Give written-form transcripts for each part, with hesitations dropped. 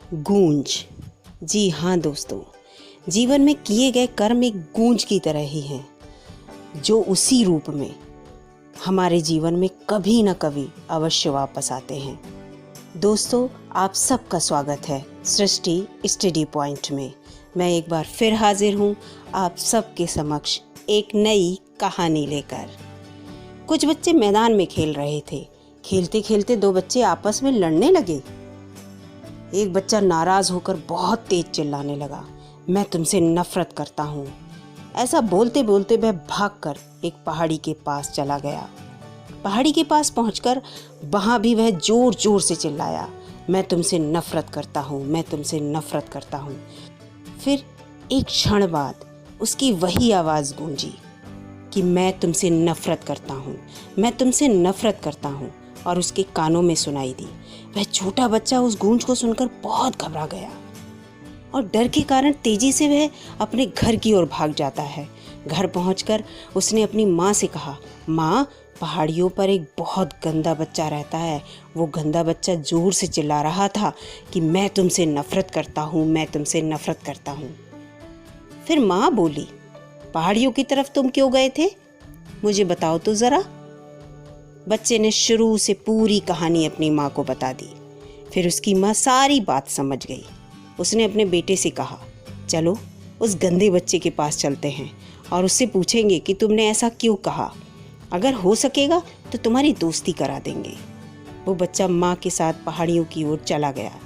गूंज। जी हाँ दोस्तों, जीवन में किए गए कर्म एक गूंज की तरह ही हैं, जो उसी रूप में हमारे जीवन में कभी न कभी अवश्य वापस आते हैं। दोस्तों, आप सबका स्वागत है सृष्टि स्टडी पॉइंट में। मैं एक बार फिर हाजिर हूँ आप सबके समक्ष एक नई कहानी लेकर। कुछ बच्चे मैदान में खेल रहे थे। खेलते खेलते दो बच्चे आपस में लड़ने लगे। एक बच्चा नाराज होकर बहुत तेज चिल्लाने लगा, मैं तुमसे नफरत करता हूँ। ऐसा बोलते बोलते वह भागकर एक पहाड़ी के पास चला गया। पहाड़ी के पास पहुंचकर वहां भी वह जोर जोर से चिल्लाया, मैं तुमसे नफरत करता हूँ, मैं तुमसे नफरत करता हूँ। फिर एक क्षण बाद उसकी वही आवाज़ गूंजी कि मैं तुमसे नफरत करता हूँ, मैं तुमसे नफरत करता हूँ, और उसके कानों में सुनाई दी। वह छोटा बच्चा उस गूंज को सुनकर बहुत घबरा गया और डर के कारण तेजी से वह अपने घर की ओर भाग जाता है। घर पहुंचकर उसने अपनी माँ से कहा, माँ, पहाड़ियों पर एक बहुत गंदा बच्चा रहता है। वो गंदा बच्चा जोर से चिल्ला रहा था कि मैं तुमसे नफरत करता हूँ, मैं तुमसे नफरत करता हूँ। फिर माँ बोली, पहाड़ियों की तरफ तुम क्यों गए थे, मुझे बताओ तो ज़रा। बच्चे ने शुरू से पूरी कहानी अपनी माँ को बता दी। फिर उसकी माँ सारी बात समझ गई। उसने अपने बेटे से कहा, चलो उस गंदे बच्चे के पास चलते हैं और उससे पूछेंगे कि तुमने ऐसा क्यों कहा। अगर हो सकेगा तो तुम्हारी दोस्ती करा देंगे। वो बच्चा माँ के साथ पहाड़ियों की ओर चला गया।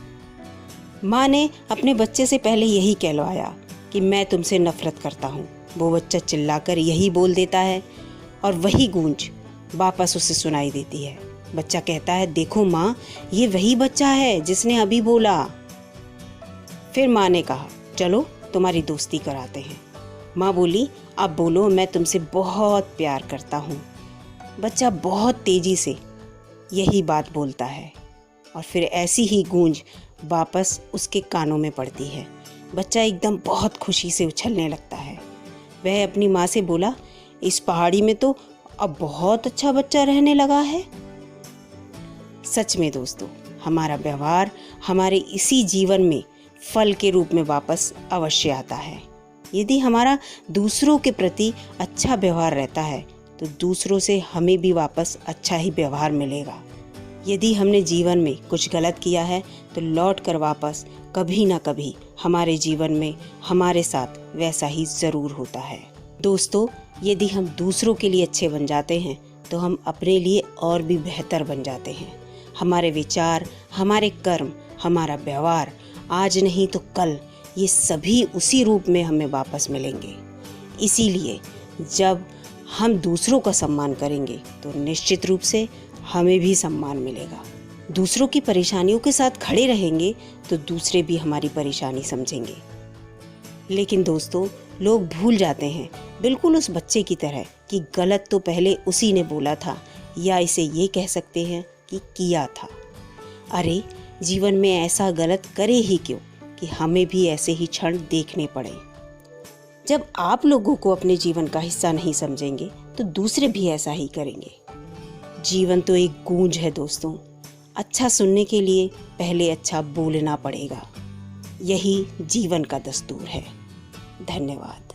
माँ ने अपने बच्चे से पहले यही कहलवाया कि मैं तुमसे नफरत करता हूँ। वो बच्चा चिल्लाकर यही बोल देता है और वही गूंज वापस उसे सुनाई देती है। बच्चा कहता है, देखो माँ, ये वही बच्चा है जिसने अभी बोला। फिर माँ ने कहा, चलो तुम्हारी दोस्ती कराते हैं। माँ बोली, अब बोलो, मैं तुमसे बहुत प्यार करता हूँ। बच्चा बहुत तेजी से यही बात बोलता है और फिर ऐसी ही गूंज वापस उसके कानों में पड़ती है। बच्चा एकदम बहुत खुशी से उछलने लगता है। वह अपनी माँ से बोला, इस पहाड़ी में तो अब बहुत अच्छा बच्चा रहने लगा है। सच में दोस्तों, हमारा व्यवहार हमारे इसी जीवन में फल के रूप में वापस अवश्य आता है। यदि हमारा दूसरों के प्रति अच्छा व्यवहार रहता है तो दूसरों से हमें भी वापस अच्छा ही व्यवहार मिलेगा। यदि हमने जीवन में कुछ गलत किया है तो लौट कर वापस कभी ना कभी हमारे जीवन में हमारे साथ वैसा ही ज़रूर होता है। दोस्तों, यदि हम दूसरों के लिए अच्छे बन जाते हैं तो हम अपने लिए और भी बेहतर बन जाते हैं। हमारे विचार, हमारे कर्म, हमारा व्यवहार आज नहीं तो कल ये सभी उसी रूप में हमें वापस मिलेंगे। इसीलिए जब हम दूसरों का सम्मान करेंगे तो निश्चित रूप से हमें भी सम्मान मिलेगा। दूसरों की परेशानियों के साथ खड़े रहेंगे तो दूसरे भी हमारी परेशानी समझेंगे। लेकिन दोस्तों, लोग भूल जाते हैं बिल्कुल उस बच्चे की तरह कि गलत तो पहले उसी ने बोला था, या इसे ये कह सकते हैं कि किया था। अरे, जीवन में ऐसा गलत करे ही क्यों कि हमें भी ऐसे ही क्षण देखने पड़े। जब आप लोगों को अपने जीवन का हिस्सा नहीं समझेंगे तो दूसरे भी ऐसा ही करेंगे। जीवन तो एक गूंज है दोस्तों। अच्छा सुनने के लिए पहले अच्छा बोलना पड़ेगा। यही जीवन का दस्तूर है। धन्यवाद।